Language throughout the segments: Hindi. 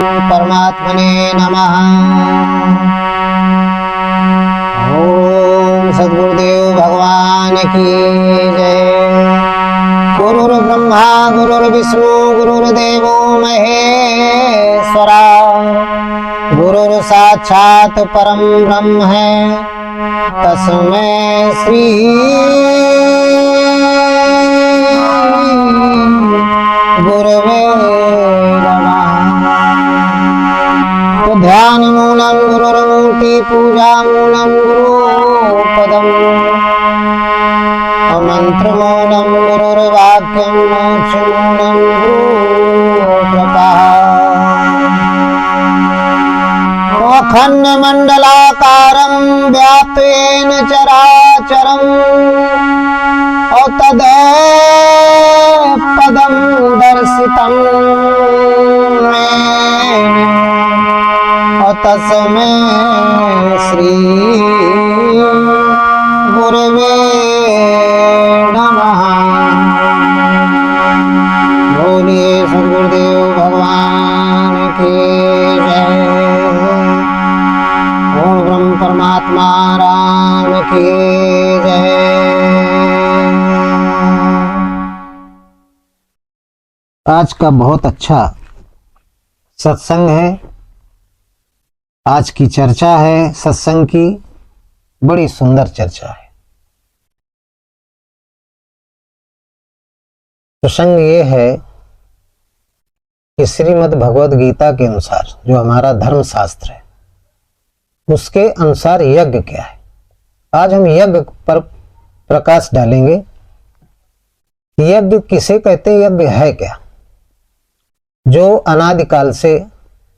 परमात्मने नमः। ओम सद्गुरुदेव भगवान की जय। गुरुर्ब्रह्मा गुरुर्विष्णु गुरुर्देवो महेश्वरा। गुरुर् साक्षात् परम ब्रह्म है, तस्मै श्री गुरवे नमः। तो ध्यान मूलम गुरुर्मूर्ति, पूजा मूलम गुरुपदम, मंत्र मूलम गुरुर्वाक्यम, मोक्ष मूलम गुरुकृपा। अखंड मंडलाकारं व्याप्तेन चराचरं, तत्पदं दर्शितं येन, तस्मै श्री गुरवे नमः। बोलिए सद्गुरुदेव भगवान की जय। ओम ब्रह्म परमात्मा राम की जय। आज का बहुत अच्छा सत्संग है, आज की चर्चा है सत्संग की, बड़ी सुंदर चर्चा है। प्रसंग ये है कि श्रीमद् भगवद गीता के अनुसार, जो हमारा धर्म शास्त्र है, उसके अनुसार यज्ञ क्या है। आज हम यज्ञ पर प्रकाश डालेंगे। यज्ञ किसे कहते हैं, यज्ञ है क्या, जो अनादिकाल से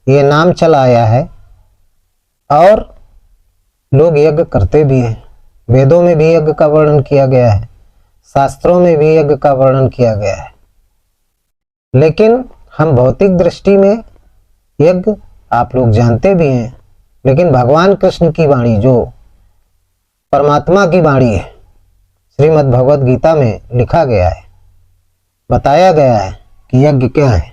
ये नाम चला आया है और लोग यज्ञ करते भी हैं। वेदों में भी यज्ञ का वर्णन किया गया है, शास्त्रों में भी यज्ञ का वर्णन किया गया है। लेकिन हम भौतिक दृष्टि में यज्ञ आप लोग जानते भी हैं, लेकिन भगवान कृष्ण की वाणी, जो परमात्मा की वाणी है, श्रीमद् भगवद गीता में लिखा गया है, बताया गया है कि यज्ञ क्या है,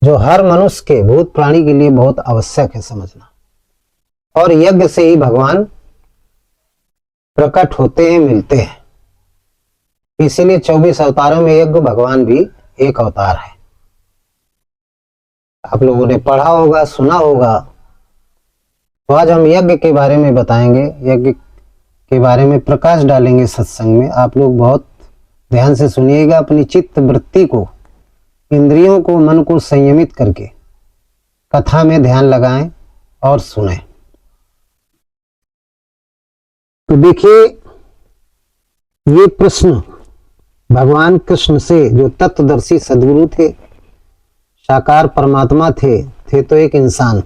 जो हर मनुष्य के, भूत प्राणी के लिए बहुत आवश्यक है समझना। और यज्ञ से ही भगवान प्रकट होते हैं, मिलते हैं। इसीलिए 24 अवतारों में यज्ञ भगवान भी एक अवतार है। आप लोगों ने पढ़ा होगा, सुना होगा। तो आज हम यज्ञ के बारे में बताएंगे, यज्ञ के बारे में प्रकाश डालेंगे सत्संग में। आप लोग बहुत ध्यान से सुनिएगा, अपनी चित्त वृत्ति को, इंद्रियों को, मन को संयमित करके कथा में ध्यान लगाएं और सुनें। तो देखिए, ये प्रश्न भगवान कृष्ण से, जो तत्वदर्शी सद्गुरु थे, साकार परमात्मा थे तो एक इंसान,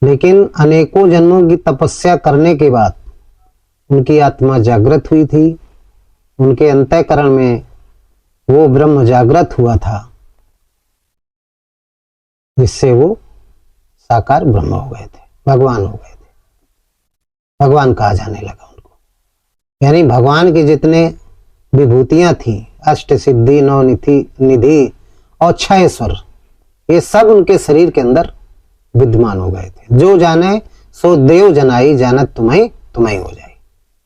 लेकिन अनेकों जन्मों की तपस्या करने के बाद उनकी आत्मा जागृत हुई थी। उनके अंतःकरण में वो ब्रह्म जागृत हुआ था, जिससे वो साकार ब्रह्म हो गए थे, भगवान हो गए थे। भगवान कहा जाने लगा उनको। यानी भगवान की जितने विभूतियां थी, अष्ट सिद्धि, नौ निधि और 6 ईश्वर, ये सब उनके शरीर के अंदर विद्यमान हो गए थे। जो जाने सो देव जनाई, जानत तुम्हें तुम्हें हो जाए।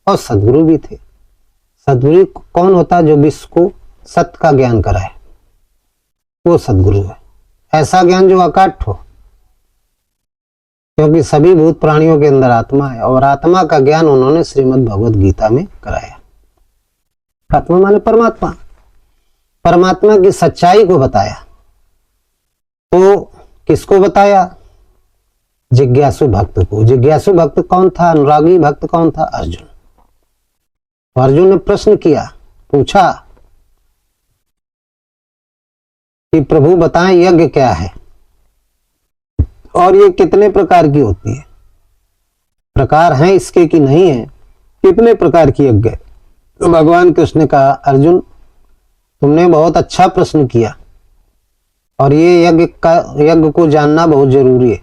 और सद्गुरु भी थे। सद्गुरु कौन होता है? जो विश्व को सत्य का ज्ञान कराए, वो सद्गुरु है। ऐसा ज्ञान जो अकाट्य हो, क्योंकि सभी भूत प्राणियों के अंदर आत्मा है, और आत्मा का ज्ञान उन्होंने श्रीमद् भगवद गीता में कराया। आत्मा माने परमात्मा, परमात्मा की सच्चाई को बताया। तो किसको बताया? जिज्ञासु भक्त को। जिज्ञासु भक्त कौन था? अनुरागी भक्त कौन था? अर्जुन। अर्जुन ने प्रश्न किया, पूछा कि प्रभु बताएं यज्ञ क्या है और ये कितने प्रकार की होती है, प्रकार हैं इसके कि नहीं है, कितने प्रकार की यज्ञ है। तो भगवान कृष्ण ने कहा, अर्जुन तुमने बहुत अच्छा प्रश्न किया, और ये यज्ञ को जानना बहुत जरूरी है,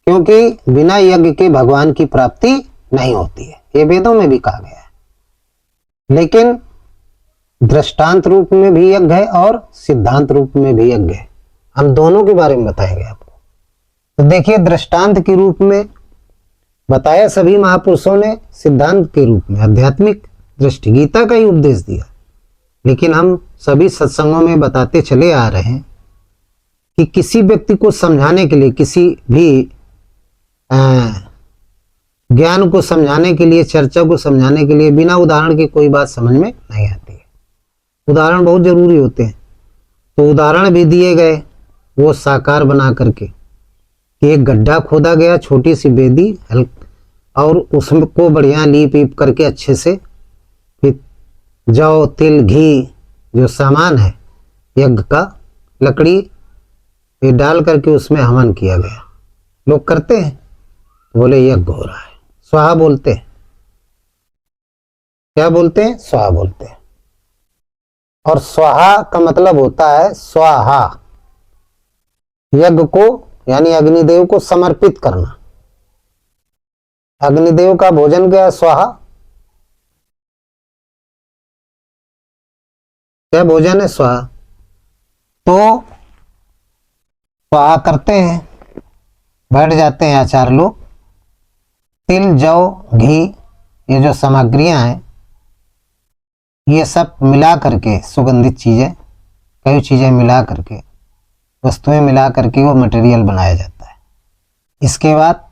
क्योंकि बिना यज्ञ के भगवान की प्राप्ति नहीं होती है। ये वेदों में भी कहा गया है। लेकिन दृष्टांत रूप में भी यज्ञ है और सिद्धांत रूप में भी यज्ञ है। हम दोनों के बारे में बताएंगे आपको। तो देखिए, दृष्टांत के रूप में बताया सभी महापुरुषों ने, सिद्धांत के रूप में आध्यात्मिक दृष्टि गीता का ही उपदेश दिया, लेकिन हम सभी सत्संगों में बताते चले आ रहे हैं कि किसी व्यक्ति को समझाने के लिए, किसी भी ज्ञान को समझाने के लिए, चर्चा को समझाने के लिए बिना उदाहरण के कोई बात समझ में नहीं आती है। उदाहरण बहुत जरूरी होते हैं। तो उदाहरण भी दिए गए वो साकार बना करके कि एक गड्ढा खोदा गया, छोटी सी बेदी और उसको बढ़िया लीप ईप करके अच्छे से, फिर जौ तिल घी जो सामान है यज्ञ का, लकड़ी ये डाल करके उसमें हवन किया गया। लोग करते हैं, बोले यज्ञ हो रहा है, स्वाहा बोलते हैं। क्या बोलते हैं? स्वाहा बोलते हैं। और स्वाहा का मतलब होता है स्वाहा, यज्ञ को यानी अग्निदेव को समर्पित करना। अग्निदेव का भोजन क्या है? स्वाहा। क्या भोजन है? स्वाहा। तो स्वाहा करते हैं, बैठ जाते हैं आचार्य लोग। तिल जौ घी ये जो सामग्रियां हैं, ये सब मिला करके, सुगंधित चीजें, कई चीजें मिला करके, वस्तुएं मिला करके वो मटेरियल बनाया जाता है। इसके बाद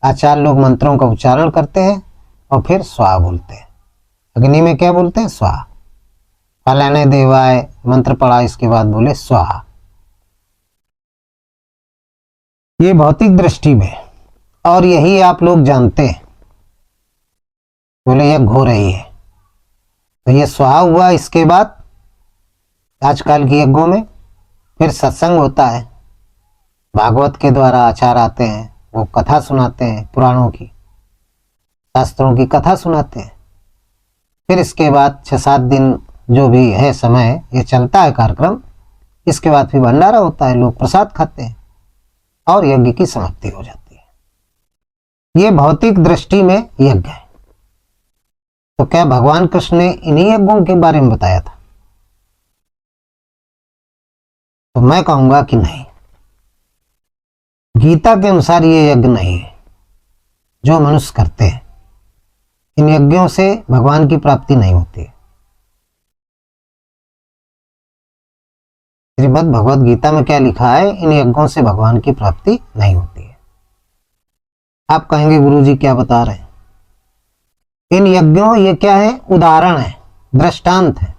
आचार्य लोग मंत्रों का उच्चारण करते हैं और फिर स्वाहा बोलते हैं। अग्नि में क्या बोलते हैं? स्वाहा। फलाने देवाय मंत्र पढ़ा, इसके बाद बोले स्वाहा। ये भौतिक दृष्टि में, और यही आप लोग जानते हैं। बोले यज्ञ हो रही है तो ये स्वाहा हुआ। इसके बाद आजकल के यज्ञों में फिर सत्संग होता है, भागवत के द्वारा आचार्य आते हैं, वो कथा सुनाते हैं, पुराणों की, शास्त्रों की कथा सुनाते हैं। फिर इसके बाद 6-7 दिन जो भी है समय, ये चलता है कार्यक्रम। इसके बाद फिर भंडारा होता है, लोग प्रसाद खाते हैं और यज्ञ की समाप्ति हो जाती है। ये भौतिक दृष्टि में यज्ञ है। तो क्या भगवान कृष्ण ने इन्हीं यज्ञों के बारे में बताया था? तो मैं कहूंगा कि नहीं, गीता के अनुसार ये यज्ञ नहीं है जो मनुष्य करते हैं। इन यज्ञों से भगवान की प्राप्ति नहीं होती है। श्रीमद् भगवद गीता में क्या लिखा है? इन यज्ञों से भगवान की प्राप्ति नहीं होती है। आप कहेंगे गुरुजी क्या बता रहे हैं? इन यज्ञों, ये क्या है? उदाहरण है, दृष्टांत है।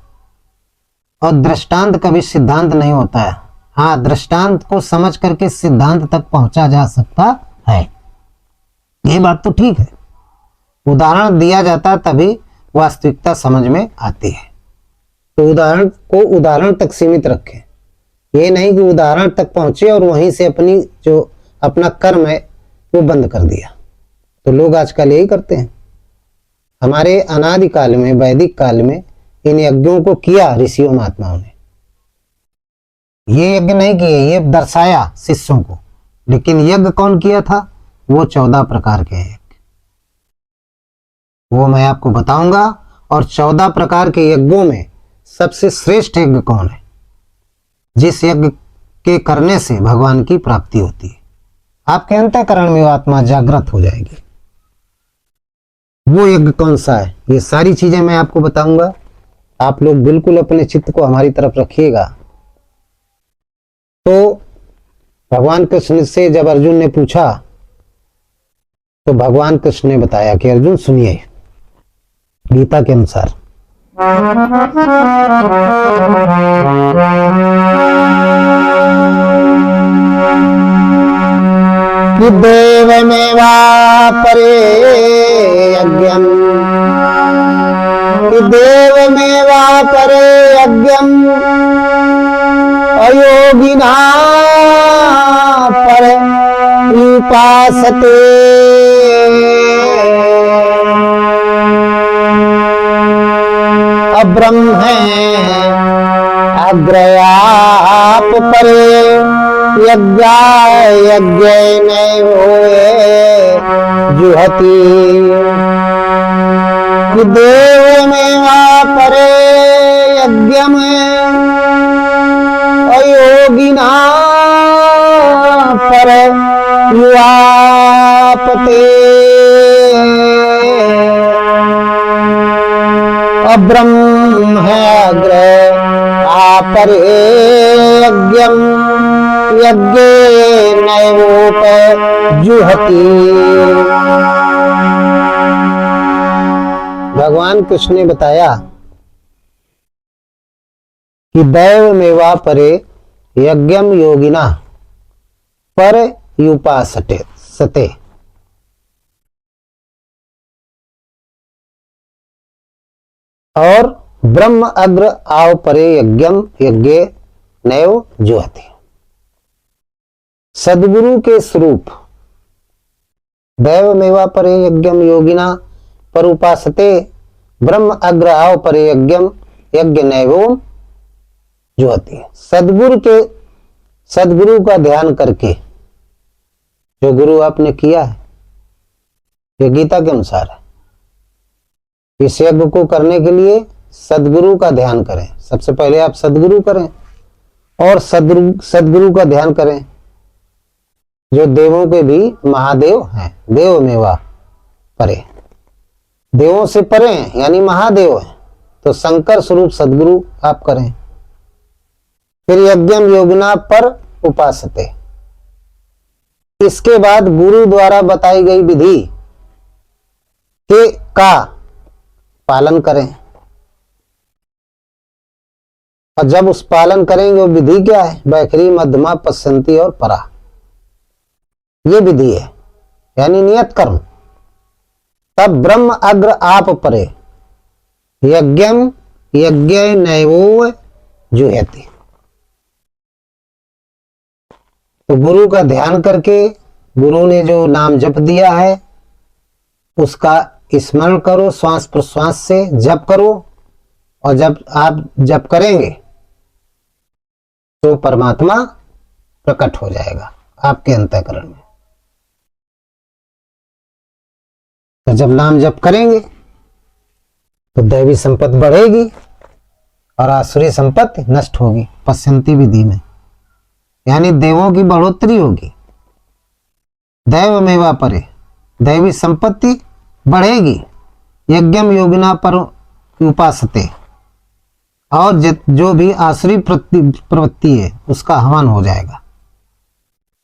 और दृष्टांत कभी सिद्धांत नहीं होता है। हाँ, दृष्टांत को समझ करके सिद्धांत तक पहुंचा जा सकता है, ये बात तो ठीक है। उदाहरण दिया जाता तभी वास्तविकता समझ में आती है। तो उदाहरण को उदाहरण तक सीमित रखें, ये नहीं कि उदाहरण तक पहुंचे और वहीं से अपनी जो अपना कर्म है वो बंद कर दिया। तो लोग आजकल यही करते हैं। हमारे अनादि काल में, वैदिक काल में इन यज्ञों को किया ऋषियों महात्माओं ने। ये यज्ञ नहीं किए, ये दर्शाया शिष्यों को। लेकिन यज्ञ कौन किया था? वो 14 प्रकार के यज्ञ, वो मैं आपको बताऊंगा। और 14 प्रकार के यज्ञों में सबसे श्रेष्ठ यज्ञ कौन है, जिस यज्ञ के करने से भगवान की प्राप्ति होती है, आपके अंतःकरण में वो आत्मा जागृत हो जाएगी। वो यज्ञ कौन सा है, ये सारी चीजें मैं आपको बताऊंगा। आप लोग बिल्कुल अपने चित्त को हमारी तरफ रखिएगा। तो भगवान कृष्ण से जब अर्जुन ने पूछा तो भगवान कृष्ण ने बताया कि अर्जुन सुनिए, गीता के अनुसार कि देवमेवा परे यज्ञम, कि देवमेवा परे यज्ञम अयोगिना पर उपासते। अब्रह्म अग्रयाप परे यज्ञ यज्ञ नहीं होए जुहती। कि देव में परे यज्ञ में अयोगिना आपते अब्रह्मग्र आपर यज्ञम यज्ञे नैवोपजुहति। भगवान कृष्ण ने बताया कि दैवमेवा परे यज्ञम योगिना पर युपासते सते। और ब्रह्म अग्र आव परे यज्ञम यज्ञे नैव जुहति। सदगुरु के स्वरूप दैवमेवा परे यज्ञम योगिना पर उपासते ब्रह्म अग्र आव परे यज्ञम यज्ञ नैवोम जुहति। सदगुरु का ध्यान करके जो गुरु आपने किया है, ये गीता के अनुसार है। इस यज्ञ को करने के लिए सदगुरु का ध्यान करें। सबसे पहले आप सदगुरु करें और सदगुरु का ध्यान करें जो देवों के भी महादेव हैं। देवमेवा परे, देवों से परे हैं यानी महादेव हैं, तो शंकर स्वरूप सदगुरु आप करें। फिर यज्ञम योगिना पर उपासते, इसके बाद गुरु द्वारा बताई गई विधि के का पालन करें। और जब उस पालन करेंगे वो विधि क्या है? वैखरी मध्यमा पश्यंती और परा, ये विधि है यानी नियत कर्म। तब ब्रह्म अग्र आप परे यज्ञम यज्ञ नैवो जुहति। तो गुरु का ध्यान करके गुरु ने जो नाम जप दिया है उसका स्मरण करो, श्वास प्रश्वास से जप करो। और जब आप जप करेंगे तो परमात्मा प्रकट हो जाएगा आपके अंतःकरण में। तो जब नाम जप करेंगे तो दैवी संपत्ति बढ़ेगी और आसुरी संपत्ति नष्ट होगी। पश्यंती विधि में यानी देवों की बढ़ोतरी होगी। दैवमेवा परे, दैवी संपत्ति बढ़ेगी। यज्ञम योगिना पर उपासते, और जो भी आसुरी प्रवृत्ति है उसका हवन हो जाएगा।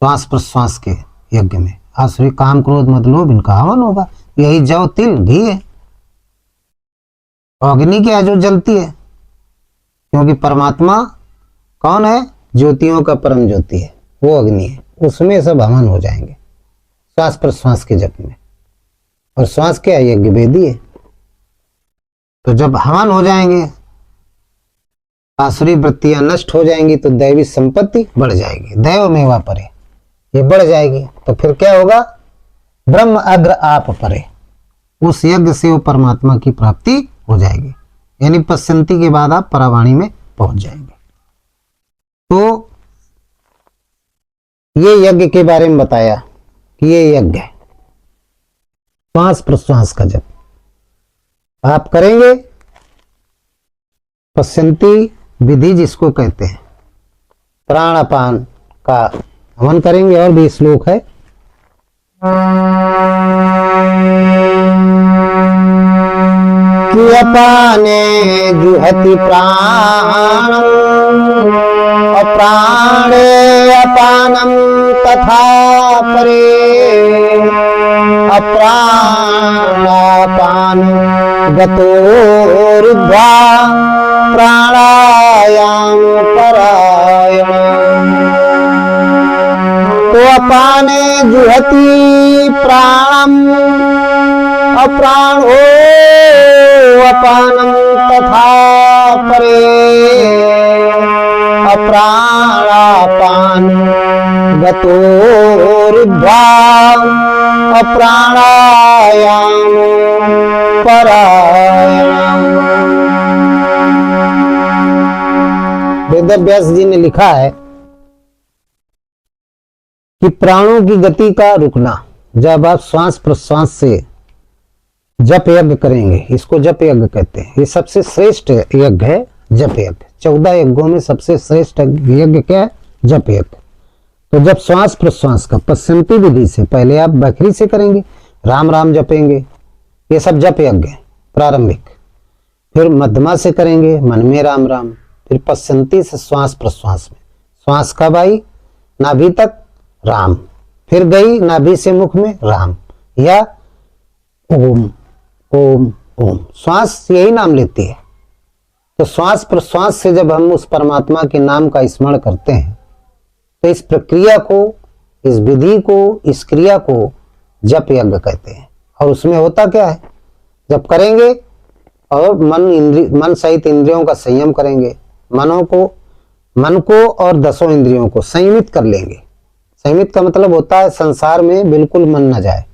श्वास प्रश्वास के यज्ञ में आसुरी काम क्रोध मद लोभ इनका हवन होगा। यही जव तिल घी है, अग्नि क्या है जो जलती है, क्योंकि परमात्मा कौन है? ज्योतियों का परम ज्योति है, वो अग्नि है। उसमें सब हवन हो जाएंगे श्वास प्रश्वास के जप में। और श्वास क्या है? यज्ञ वेदी है। तो जब हवन हो जाएंगे, आसुरी वृत्तियां नष्ट हो जाएंगी तो दैवी संपत्ति बढ़ जाएगी। दैवमेवा परे, ये बढ़ जाएगी। तो फिर क्या होगा? ब्रह्म अग्र आप परे, उस यज्ञ से वो परमात्मा की प्राप्ति हो जाएगी। यानी पश्यंती के बाद आप परावाणी में पहुंच जाएंगे। तो ये यज्ञ के बारे में बताया कि ये यज्ञ है श्वास प्रश्वास का जप आप करेंगे। पश्यंती विधि जिसको कहते हैं, प्राणापान का हवन करेंगे। और भी श्लोक है, कि अपाने जुहति प्राणम अप्राणे अपानम तथा परे अप्राणापान गतोरुद्धा प्राणायाम परायण। तो अपाने जुहति प्राणम अप्राणो अपानम तथा परे अप्राणापान गतोरुद्धा अप्राणायाम परायण। वेदव्यास जी ने लिखा है कि प्राणों की गति का रुकना, जब आप श्वास प्रश्वास से जप यज्ञ करेंगे, इसको जप यज्ञ कहते हैं। ये सबसे श्रेष्ठ यज्ञ है जप यज्ञ। 14 यज्ञों में सबसे श्रेष्ठ यज्ञ क्या है? जप यज्ञ। तो जब श्वास प्रश्वास का पश्चंती विधि से पहले आप बखरी से करेंगे, राम राम जपेंगे, ये सब जप यज्ञ है प्रारंभिक। फिर मध्यमा से करेंगे, मन में राम राम। फिर पश्चंती से श्वास प्रश्वास में, श्वास कब आई, नाभि तक राम, फिर गई नाभि से मुख में राम, या ओम ओम ओम, श्वास यही नाम लेती है। तो श्वास प्रश्वास से जब हम उस परमात्मा के नाम का स्मरण करते हैं तो इस प्रक्रिया को, इस विधि को, इस क्रिया को जप यज्ञ कहते हैं। और उसमें होता क्या है, जब करेंगे और मन सहित इंद्रियों का संयम करेंगे, मन को और 10 इंद्रियों को संयमित कर लेंगे। संयमित का मतलब होता है संसार में बिल्कुल मन न जाए,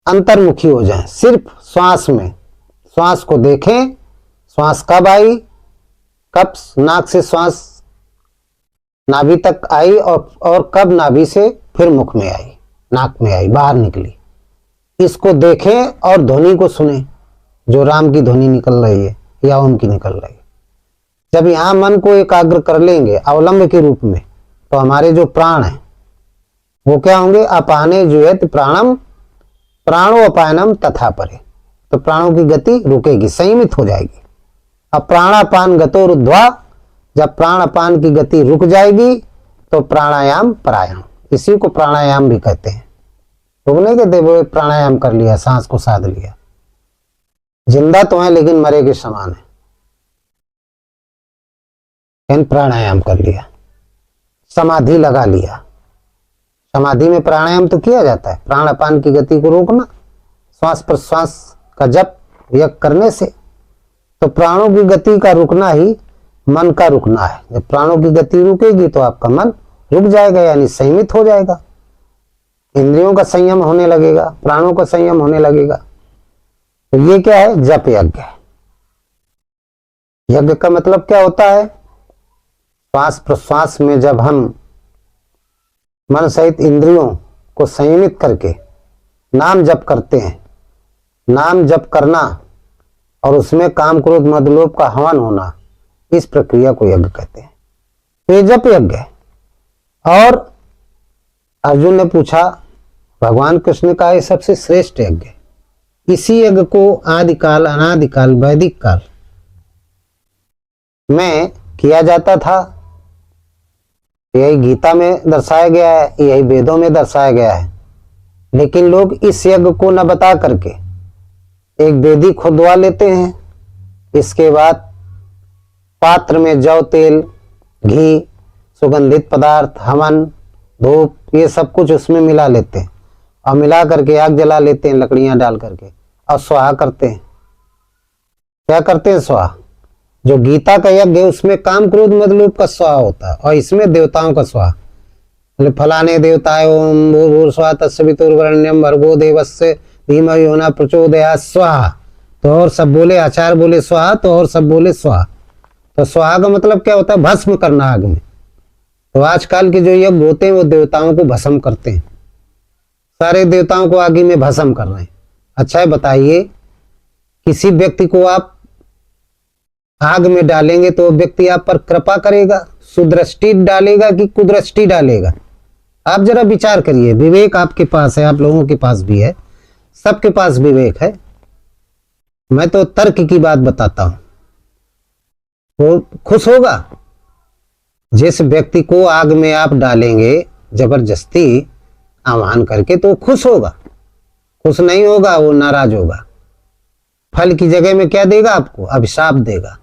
अंतर्मुखी हो जाए, सिर्फ श्वास में, श्वास को देखें, श्वास कब आई, कब नाक से श्वास नाभि तक आई और कब नाभि से फिर मुख में आई, नाक में आई, बाहर निकली, इसको देखें और ध्वनि को सुने, जो राम की ध्वनि निकल रही है या ओम की निकल रही है। जब यहां मन को एकाग्र कर लेंगे अवलंब के रूप में, तो हमारे जो प्राण है वो क्या होंगे, अपाने जुयत प्राणम प्राणो अपानम तथा परे। तो प्राणों की गति रुकेगी, संयमित हो जाएगी। अब प्राणापान गतो रुद्ध्वा, जब प्राणापान की गति रुक जाएगी तो प्राणायाम प्राणायाम, इसी को प्राणायाम भी कहते हैं। लोग नहीं कहते वो प्राणायाम कर लिया, सांस को साध लिया, जिंदा तो है लेकिन मरे के समान है, लेकिन प्राणायाम कर लिया, समाधि लगा लिया। समाधि में प्राणायाम तो किया जाता है, प्राणापान की गति को रोकना, श्वास प्रश्वास का जप यज्ञ करने से। तो प्राणों की गति का रुकना ही मन का रुकना है। जब प्राणों की गति रुकेगी तो आपका मन रुक जाएगा, यानी संयमित हो जाएगा, इंद्रियों का संयम होने लगेगा, प्राणों का संयम होने लगेगा। तो ये क्या है, जप यज्ञ। यज्ञ का मतलब क्या होता है, श्वास प्रश्वास में जब हम मन सहित इंद्रियों को संयमित करके नाम जप करते हैं, नाम जप करना और उसमें काम क्रोध मद लोभ का हवन होना, इस प्रक्रिया को यज्ञ कहते हैं। तो ये जप यज्ञ है। और अर्जुन ने पूछा, भगवान कृष्ण ने कहा ये सबसे श्रेष्ठ यज्ञ है। इसी यज्ञ को आदिकाल अनादिकाल वैदिक काल में किया जाता था। यही गीता में दर्शाया गया है, यही वेदों में दर्शाया गया है। लेकिन लोग इस यज्ञ को न बता करके एक वेदी खुदवा लेते हैं, इसके बाद पात्र में जौ तेल, घी, सुगंधित पदार्थ, हवन, धूप, ये सब कुछ उसमें मिला लेते हैं और मिला करके आग जला लेते हैं लकड़ियां डाल करके और स्वाहा करते हैं। क्या करते हैं, स्वाहा। जो गीता का यज्ञ है उसमें काम क्रोध मद लोभ का स्वाहा होता है और इसमें देवताओं का स्वाहा। फलाने देवताय ओम भूर्भुवः स्वः तत्सवितुर्वरेण्यं भर्गो देवस्य धीमहि यो नः प्रचोदयात् स्वाहा। तो और सब बोले, आचार्य बोले स्वाहा तो और सब बोले स्वाहा। तो स्वाहा का मतलब क्या होता है, भस्म करना आग में। तो आजकल के जो यज्ञ होते हैं वो देवताओं को भस्म करते हैं, सारे देवताओं को आगे में भस्म कर रहे हैं। अच्छा है, बताइए किसी व्यक्ति को आप आग में डालेंगे तो व्यक्ति आप पर कृपा करेगा, सुदृष्टि डालेगा कि कुदृष्टि डालेगा? आप जरा विचार करिए। विवेक आपके पास है, आप लोगों के पास भी है, सबके पास विवेक है। मैं तो तर्क की बात बताता हूं। वो खुश होगा जिस व्यक्ति को आग में आप डालेंगे जबरदस्ती आह्वान करके, तो खुश होगा? खुश नहीं होगा, वो नाराज होगा। फल की जगह में क्या देगा आपको, अभिशाप देगा।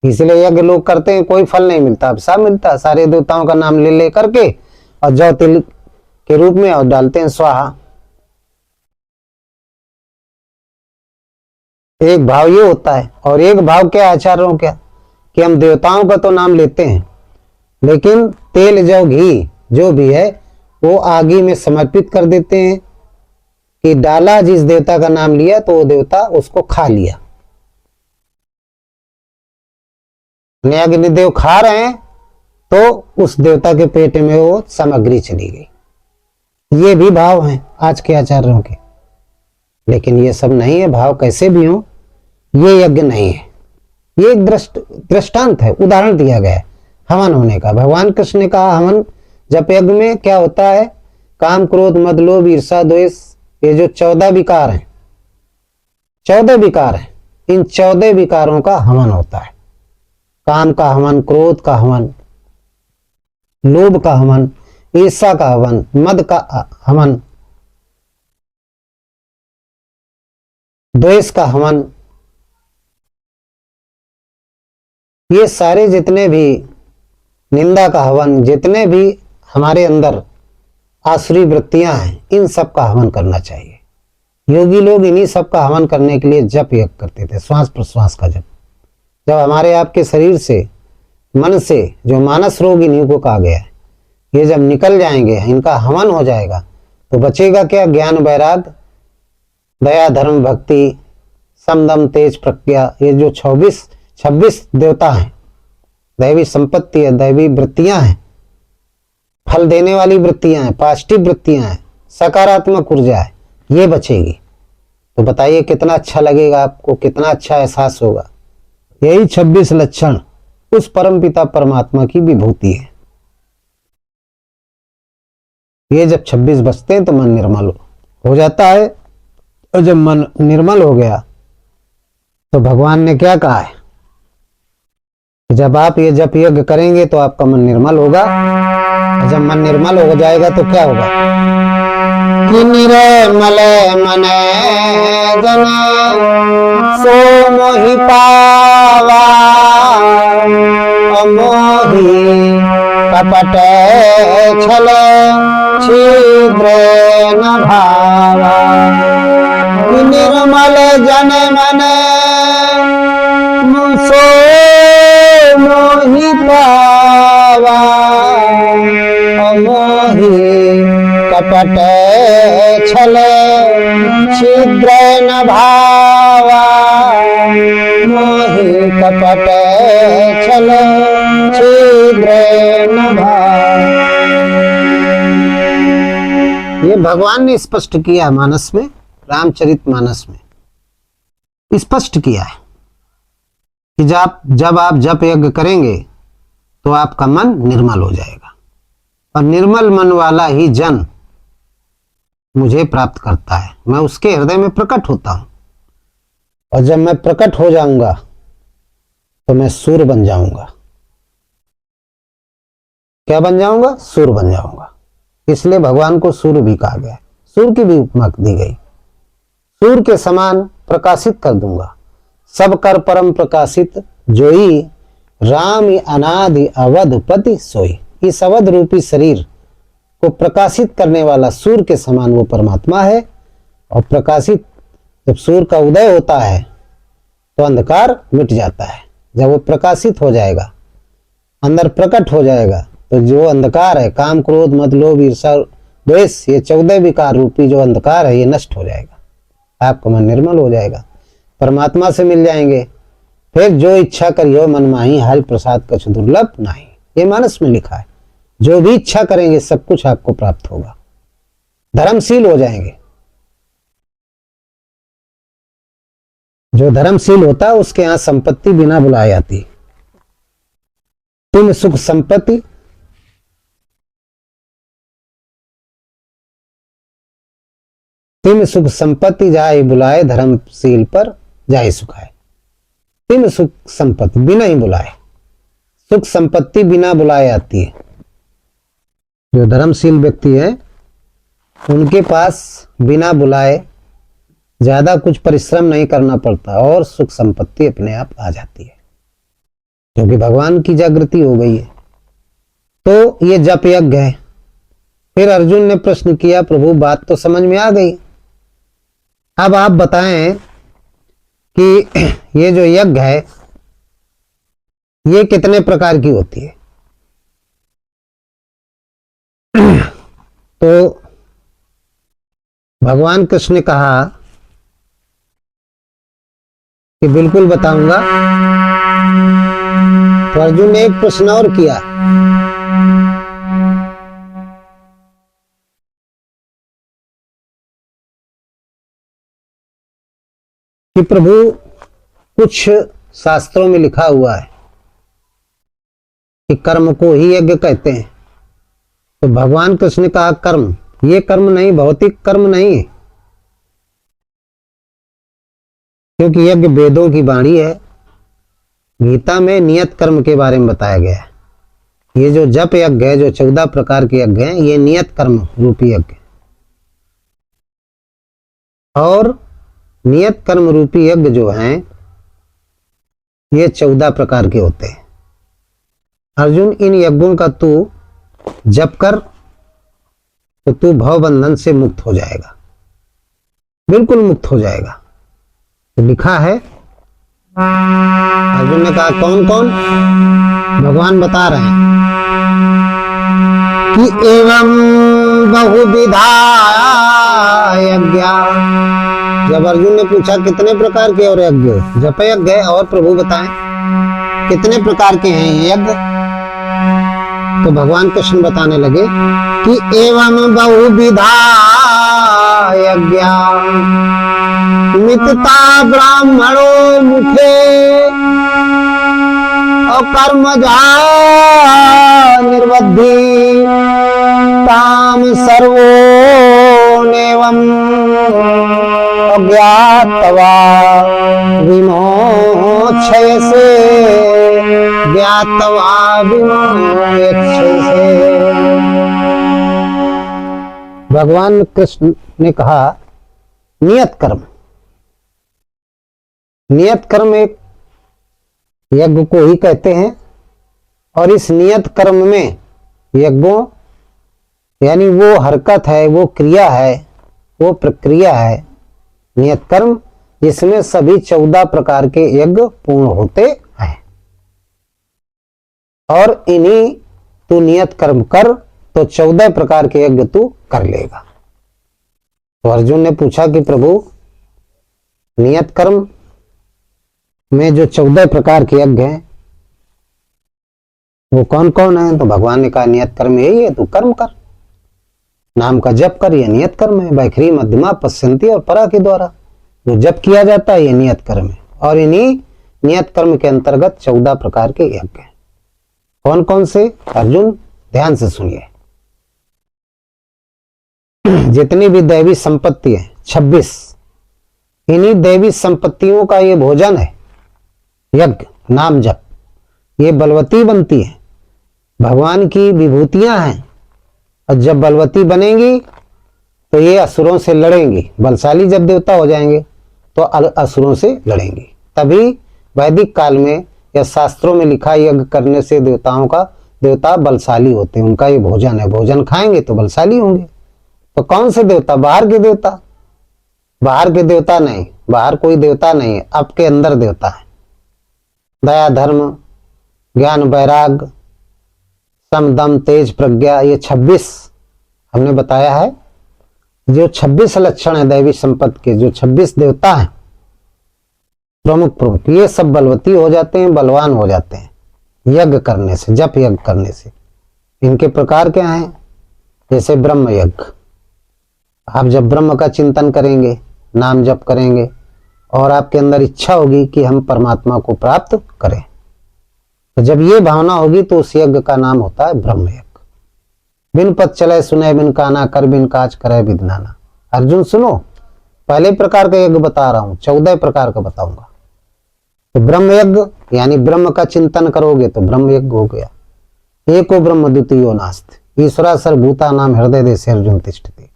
इसलिए यज्ञ लोग करते हैं, कोई फल नहीं मिलता, अभिशाप मिलता है। सारे देवताओं का नाम ले ले करके और जौ तिल के रूप में और डालते हैं स्वाहा। एक भाव ये होता है। और एक भाव क्या आचार्यों क्या, कि हम देवताओं का तो नाम लेते हैं लेकिन तेल जौ घी जो भी है वो आगे में समर्पित कर देते हैं कि डाला जिस देवता का नाम लिया तो वो देवता उसको खा लिया। अग्निदेव खा रहे हैं तो उस देवता के पेट में वो सामग्री चली गई। ये भी भाव हैं आज के आचार्यों के। लेकिन ये सब नहीं है, भाव कैसे भी हो, ये यज्ञ नहीं है। ये एक दृष्टांत है, उदाहरण दिया गया है हवन होने का। भगवान कृष्ण ने कहा हवन जप यज्ञ में क्या होता है? काम, क्रोध, मद, लोभ, ईर्षा, द्वेष, ये जो 14 विकार हैं, 14 विकार हैं, इन 14 विकारों का हवन होता है। काम का हवन, क्रोध का हवन, लोभ का हवन, ईर्षा का हवन, मद का हवन, द्वेष का हवन, ये सारे जितने भी, निंदा का हवन, जितने भी हमारे अंदर आसुरी वृत्तियां हैं, इन सब का हवन करना चाहिए। योगी लोग इन्हीं सब का हवन करने के लिए जप यज्ञ करते थे, श्वास प्रश्वास का जप। जब हमारे आपके शरीर से, मन से जो मानस रोग इन्हीं को कहा गया है, ये जब निकल जाएंगे, इनका हवन हो जाएगा, तो बचेगा क्या? ज्ञान, वैराग, दया, धर्म, भक्ति, समदम, तेज, प्रज्ञा, ये जो 26 देवता हैं, दैवी संपत्ति है, दैवी वृत्तियां हैं, फल देने वाली वृत्तियां हैं, पॉजिटिव वृत्तियां हैं, सकारात्मक ऊर्जा है, ये बचेगी। तो बताइए कितना अच्छा लगेगा आपको, कितना अच्छा एहसास होगा। यही 26 लक्षण उस परम पिता परमात्मा की विभूति है। ये जब 26 बचते हैं तो मन निर्मल हो जाता है। और जब मन निर्मल हो गया तो भगवान ने क्या कहा है? जब आप ये जप यज्ञ करेंगे तो आपका मन निर्मल होगा। और जब मन निर्मल हो जाएगा तो क्या होगा? कि निर्मल मन जन सो मोहि पावा, मोहि कपट छल छिद्र न भावा। कि निर्मल जन मन सो मोहि पावा, मोहि कपट छल छिद्र न भावा, मोहि कपट छल छिद्र न भावा। ये भगवान ने स्पष्ट किया मानस में, रामचरितमानस में स्पष्ट किया है कि जब आप जप यज्ञ करेंगे तो आपका मन निर्मल हो जाएगा। और निर्मल मन वाला ही जन मुझे प्राप्त करता है, मैं उसके हृदय में प्रकट होता हूं। और जब मैं प्रकट हो जाऊंगा तो मैं सूर्य बन जाऊंगा। क्या बन जाऊंगा? सूर्य बन जाऊंगा। इसलिए भगवान को सूर्य भी कहा गया, सूर्य की भी उपमा दी गई। सूर्य के समान प्रकाशित कर दूंगा, सब कर परम प्रकाशित जोई, राम अनादि अवधपति सोई। इस अवध रूपी शरीर को प्रकाशित करने वाला सूर्य के समान वो परमात्मा है। और प्रकाशित, जब सूर्य का उदय होता है तो अंधकार मिट जाता है। जब वो प्रकाशित हो जाएगा, अंदर प्रकट हो जाएगा, तो जो अंधकार है, काम, क्रोध, मद, लोभ, ईर्षा, द्वेष, ये 14 विकार रूपी जो अंधकार है, ये नष्ट हो जाएगा। आपका मन निर्मल हो जाएगा, परमात्मा से मिल जाएंगे। फिर जो इच्छा करियो मन माही, हरि प्रसाद कछु दुर्लभ नहीं। ये मानस में लिखा है, जो भी इच्छा करेंगे सब कुछ आपको प्राप्त होगा। धर्मशील हो जाएंगे। जो धर्मशील होता है उसके यहां संपत्ति बिना बुलाए आती। तुम सुख संपत्ति, तिम सुख संपत्ति जाए बुलाए, धर्मशील पर जाए सुखाए। तिम सुख संपत्ति बिना ही बुलाए, सुख संपत्ति बिना बुलाए आती है। जो धर्मशील व्यक्ति है उनके पास बिना बुलाए ज्यादा कुछ परिश्रम नहीं करना पड़ता और सुख संपत्ति अपने आप आ जाती है, क्योंकि भगवान की जागृति हो गई है। तो ये जप यज्ञ है। फिर अर्जुन ने प्रश्न किया, प्रभु बात तो समझ में आ गई, अब आप बताएं कि ये जो यज्ञ है ये कितने प्रकार की होती है। तो भगवान कृष्ण ने कहा कि बिल्कुल बताऊंगा। तो अर्जुन ने एक प्रश्न और किया कि प्रभु कुछ शास्त्रों में लिखा हुआ है कि कर्म को ही यज्ञ कहते हैं तो भगवान कृष्ण ने कहा कर्म, ये कर्म नहीं, भौतिक कर्म नहीं है, क्योंकि यज्ञ वेदों की वाणी है। गीता में नियत कर्म के बारे में बताया गया है। ये जो जप यज्ञ है, जो 14 प्रकार के यज्ञ हैं, ये नियत कर्म रूपी यज्ञ। और नियत कर्म रूपी यज्ञ जो हैं, ये 14 प्रकार के होते हैं। अर्जुन, इन यज्ञों का तू जप कर तो तू भव बंधन से मुक्त हो जाएगा, बिल्कुल मुक्त हो जाएगा। तो लिखा है, अर्जुन ने कहा कौन कौन? भगवान बता रहे हैं कि एवं बहुविधा यज्ञ। जब अर्जुन ने पूछा कितने प्रकार के और यज्ञ, जप यज्ञ है, और प्रभु बताएं कितने प्रकार के हैं ये यज्ञ? तो भगवान कृष्ण बताने लगे कि एवं बहुविधा यज्ञ मितता ब्राह्मणों मुखे और कर्मजा निर्वद्धि ताम सर्वो नेवं ज्ञात्वा विमोक्षय से, ज्ञात्वा विमोक्षय से। भगवान कृष्ण ने कहा नियत कर्म। नियत कर्म एक यज्ञ को ही कहते हैं, और इस नियत कर्म में यज्ञों यानी वो हरकत है, वो क्रिया है, वो प्रक्रिया है, नियत कर्म, जिसमें सभी 14 प्रकार के यज्ञ पूर्ण होते हैं। और इन्हीं तू नियत कर्म कर तो 14 प्रकार के यज्ञ तू कर लेगा। तो अर्जुन ने पूछा कि प्रभु, नियत कर्म में जो 14 प्रकार के यज्ञ हैं वो कौन कौन है? तो भगवान ने कहा नियत कर्म यही है, तू कर्म कर, नाम का जप कर, यह नियत कर्म है। वैखरी मध्यमा पश्यंती और परा के द्वारा जो जप किया जाता है, ये नियत कर्म है। और इन्हीं नियत कर्म के अंतर्गत 14 प्रकार के यज्ञ हैं। कौन कौन से? अर्जुन ध्यान से सुनिए। जितनी भी दैवी संपत्ति है 26, इन्हीं दैवी संपत्तियों का ये भोजन है यज्ञ, नाम जप। ये बलवती बनती है, भगवान की विभूतियां हैं, और जब बलवती बनेंगी तो ये असुरों से लड़ेंगी। बलशाली जब देवता हो जाएंगे तो असुरों से लड़ेंगी। तभी वैदिक काल में या शास्त्रों में लिखा, यज्ञ करने से देवता बलशाली होते हैं। उनका ये भोजन है, भोजन खाएंगे तो बलशाली होंगे। तो कौन से देवता? बाहर के देवता, बाहर के देवता नहीं, बाहर कोई देवता नहीं है, आपके अंदर देवता है। दया, धर्म, ज्ञान, वैराग, सम, दम, तेज, प्रज्ञा, ये 26 हमने बताया है। जो 26 लक्षण है दैवी संपत्ति के, जो 26 देवता हैं प्रमुख, ये सब बलवती हो जाते हैं, बलवान हो जाते हैं यज्ञ करने से, जप यज्ञ करने से। इनके प्रकार क्या हैं? जैसे ब्रह्म यज्ञ, आप जब ब्रह्म का चिंतन करेंगे, नाम जप करेंगे, और आपके अंदर इच्छा होगी कि हम परमात्मा को प्राप्त करें, तो जब ये भावना होगी तो उस यज्ञ का नाम होता है ब्रह्म यज्ञ। बिन पद चले सुने बिन काना, कर बिन काज करे विदनाना। अर्जुन सुनो, पहले प्रकार का यज्ञ बता रहा हूं, 14 प्रकार का बताऊंगा। तो ब्रह्म यज्ञ यानी ब्रह्म का चिंतन करोगे तो ब्रह्म यज्ञ हो गया। एको ब्रह्म द्वितीयो नास्ति ईश्वरा सर्वभूता नाम हृदय देशे अर्जुन तिष्ठति,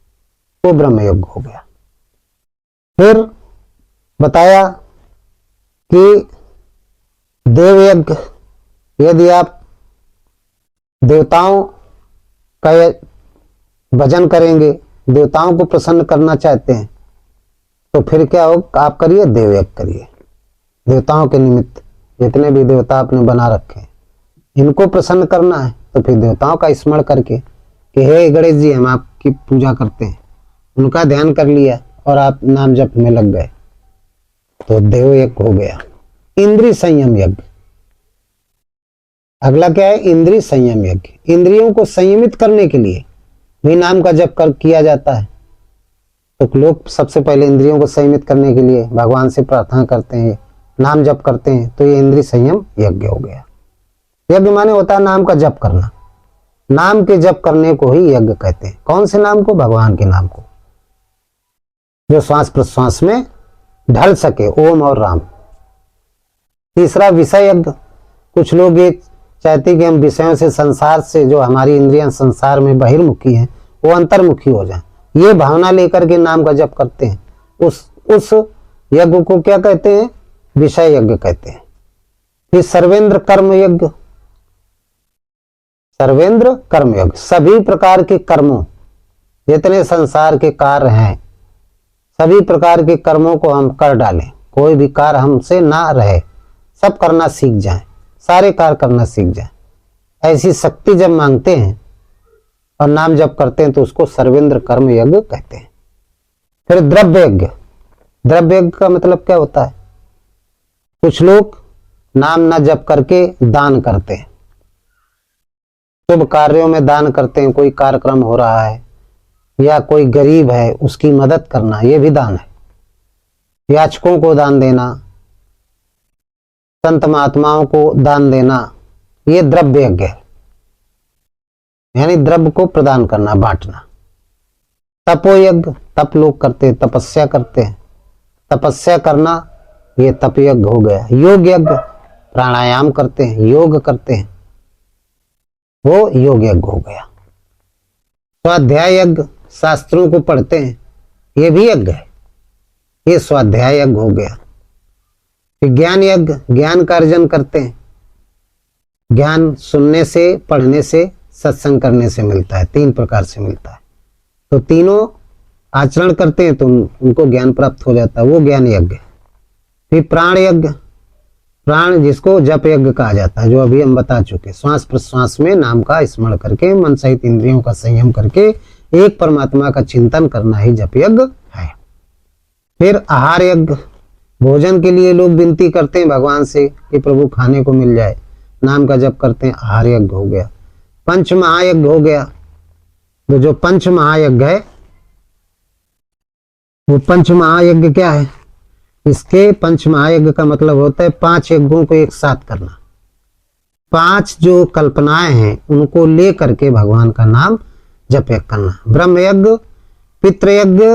वो ब्रह्म यज्ञ हो गया। फिर बताया कि देव यज्ञ, यदि आप देवताओं का भजन करेंगे, देवताओं को प्रसन्न करना चाहते हैं, तो फिर क्या हो? आप करिए देव यज्ञ करिए। देवताओं के निमित्त जितने भी देवता आपने बना रखे हैं, इनको प्रसन्न करना है, तो फिर देवताओं का स्मरण करके कि हे गणेश जी, हम आपकी पूजा करते हैं, उनका ध्यान कर लिया और आप नाम जप में लग गए, तो देव यज्ञ हो गया। इंद्रिय संयम यज्ञ, अगला क्या है? इंद्रिय संयम यज्ञ। इंद्रियों को संयमित करने के लिए भी नाम का जप किया जाता है। तो लोग सबसे पहले इंद्रियों को संयमित करने के लिए भगवान से प्रार्थना करते हैं, नाम जप करते हैं, तो ये इंद्रिय संयम यज्ञ हो गया। यज्ञ माने होता है नाम का जप करना, नाम के जप करने को ही यज्ञ कहते हैं। कौन से नाम को? भगवान के नाम को, जो श्वास प्रश्वास में ढल सके, ओम और राम। तीसरा विषय यज्ञ। कुछ लोग ये चाहते हैं कि हम विषयों से, संसार से, जो हमारी इंद्रियां संसार में बहिर्मुखी हैं, वो अंतर्मुखी हो जाएं। ये भावना लेकर के नाम का जप करते हैं। उस यज्ञ को क्या कहते हैं? विषय यज्ञ कहते हैं। फिर सर्वेंद्र कर्म यज्ञ। सर्वेंद्र कर्म यज्ञ, सभी प्रकार के कर्मों, जितने संसार के कार्य हैं, सभी प्रकार के कर्मों को हम कर डालें। कोई भी कार्य हमसे ना रहे, सब करना सीख जाएं, सारे कार्य करना सीख जाएं। ऐसी शक्ति जब मांगते हैं और नाम जप करते हैं तो उसको सर्वेंद्र कर्म यज्ञ कहते हैं। फिर द्रव्य यज्ञ। द्रव्य यज्ञ का मतलब क्या होता है? कुछ लोग नाम न जप करके दान करते हैं, शुभ कार्यों में दान करते हैं। कोई कार्यक्रम हो रहा है या कोई गरीब है, उसकी मदद करना, यह भी दान है। याचकों को दान देना, संत महात्माओं को दान देना, ये द्रव्य यज्ञ है, यानी द्रव्य को प्रदान करना, बांटना। तपोयज्ञ, तप लोग करते हैं, तपस्या करते हैं। तपस्या करना, ये तप यज्ञ हो गया। योग यज्ञ, प्राणायाम करते हैं, योग करते हैं, वो योग यज्ञ हो गया। स्वाध्याय यज्ञ, शास्त्रों को पढ़ते हैं, ये भी यज्ञ है, ये स्वाध्याय यज्ञ हो गया। ज्ञान यज्ञ, ज्ञान का अर्जन करते हैं। ज्ञान सुनने से, पढ़ने से, सत्संग करने से मिलता है, 3 प्रकार से मिलता है। तो तीनों आचरण करते हैं तो उनको ज्ञान प्राप्त हो जाता है, वो ज्ञान यज्ञ। फिर प्राण यज्ञ, प्राण जिसको जप यज्ञ कहा जाता है, जो अभी हम बता चुके। श्वास प्रश्वास में नाम का स्मरण करके, मन सहित इंद्रियों का संयम करके एक परमात्मा का चिंतन करना ही जप यज्ञ है। फिर आहार यज्ञ, भोजन के लिए लोग विनती करते हैं भगवान से कि प्रभु खाने को मिल जाए, नाम का जप करते हैं, आहार यज्ञ हो गया। पंच महायज्ञ हो गया। तो जो पंच महायज्ञ है, वो पंच महायज्ञ क्या है? इसके पंच महायज्ञ का मतलब होता है 5 यज्ञों को एक साथ करना। 5 जो कल्पनाएं हैं उनको ले करके भगवान का नाम जप यज्ञ करना। ब्रह्म यज्ञ, पितृ यज्ञ,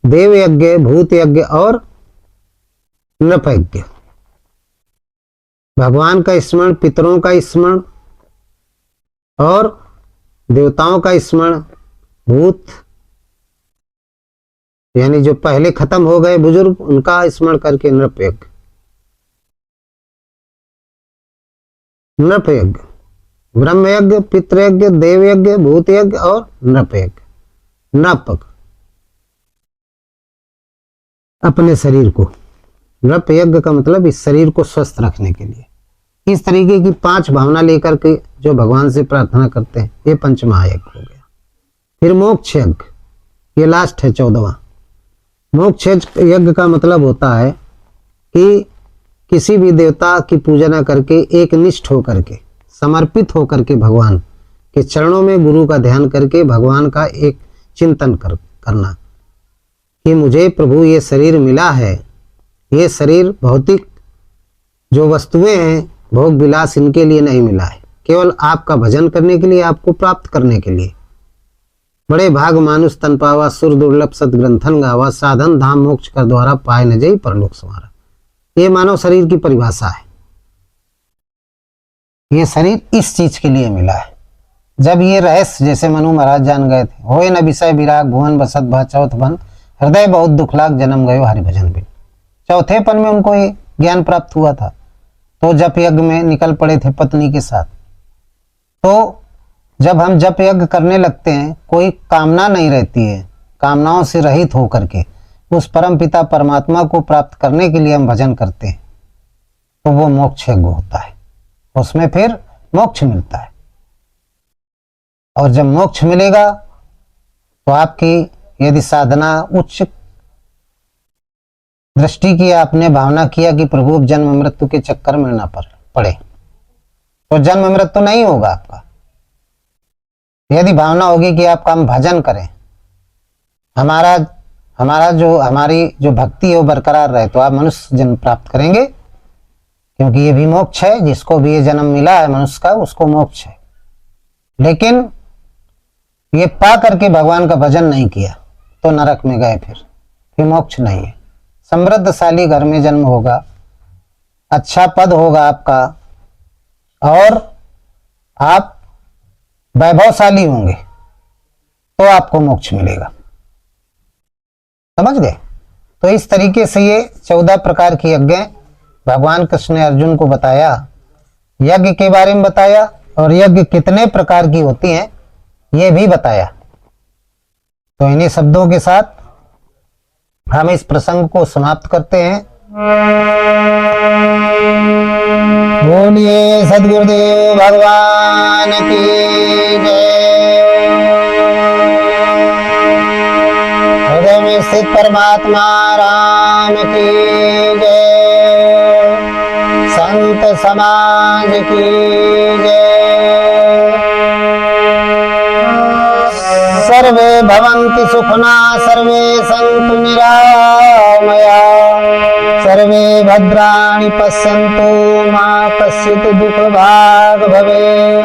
देव यज्ञ, भूत यज्ञ और नृप यज्ञ। भगवान का स्मरण, पितरों का स्मरण और देवताओं का स्मरण, भूत यानी जो पहले खत्म हो गए बुजुर्ग, उनका स्मरण करके नृप यज्ञ। नृप यज्ञ, ब्रह्म यज्ञ, पितृ यज्ञ, देव यज्ञ, भूत यज्ञ और नृप यज्ञ। नृप अपने शरीर को, नृप यज्ञ का मतलब इस शरीर को स्वस्थ रखने के लिए। इस तरीके की 5 भावना लेकर के जो भगवान से प्रार्थना करते हैं, ये पंच महायज्ञ हो गया। फिर मोक्ष यज्ञ, ये लास्ट है 14वां। मोक्ष यज्ञ का मतलब होता है कि किसी भी देवता की पूजा न करके एक निष्ठ होकर के, समर्पित होकर के भगवान के चरणों में गुरु का ध्यान करके भगवान का एक चिंतन करना कि मुझे प्रभु ये शरीर मिला है, ये शरीर भौतिक जो वस्तुएं हैं, भोग विलास, इनके लिए नहीं मिला है, केवल आपका भजन करने के लिए, आपको प्राप्त करने के लिए। बड़े भाग मानुष तन पावा, सुर दुर्लभ सदग्रंथन गावा, साधन धाम मोक्ष कर द्वारा पाए न जई परलोक संवारा। ये मानव शरीर की परिभाषा है। ये शरीर इस चीज के लिए मिला है। जब ये रहस्य, जैसे मनु महाराज जान गए थे, होए न विषय विराग भुवन बसत भा चौथ बन, हृदय बहुत दुख लाग जन्म गयो हरि भजन बिन। चौथे पन में उनको ये ज्ञान प्राप्त हुआ था, तो जप यज्ञ में निकल पड़े थे पत्नी के साथ। तो जब हम जप यज्ञ करने लगते हैं, कोई कामना नहीं रहती है, कामनाओं से रहित होकर के उस परम पिता परमात्मा को प्राप्त करने के लिए हम भजन करते हैं, तो वो मोक्ष यज्ञ होता है। उसमें फिर मोक्ष मिलता है। और जब मोक्ष मिलेगा तो आपकी यदि साधना उच्च दृष्टि की, आपने भावना किया कि प्रभु अब जन्म मृत्यु के चक्कर में ना पड़े, तो जन्म मृत्यु नहीं होगा आपका। यदि भावना होगी कि आपका हम भजन करें, हमारी जो भक्ति है वो बरकरार रहे, तो आप मनुष्य जन्म प्राप्त करेंगे, क्योंकि ये भी मोक्ष है। जिसको भी ये जन्म मिला है मनुष्य का, उसको मोक्ष है। लेकिन ये पा करके भगवान का भजन नहीं किया तो नरक में गए, फिर मोक्ष नहीं है। समृद्धशाली घर में जन्म होगा, अच्छा पद होगा आपका, और आप वैभवशाली होंगे तो आपको मोक्ष मिलेगा। समझ गए? तो इस तरीके से ये 14 प्रकार की यज्ञ भगवान कृष्ण ने अर्जुन को बताया, यज्ञ के बारे में बताया, और यज्ञ कितने प्रकार की होती हैं ये भी बताया। तो इन्हीं शब्दों के साथ हम इस प्रसंग को समाप्त करते हैं। बोलिए सद्गुरुदेव भगवान की जय। हृदय में स्थित परमात्मा राम की जय। संत समाज की जय। सर्वे भवन्तु सुखिना, सर्वे सन्तु निरामया, सर्वे भद्राणि पश्यन्तु मा कश्चित् दुःखभाग् भवेत्।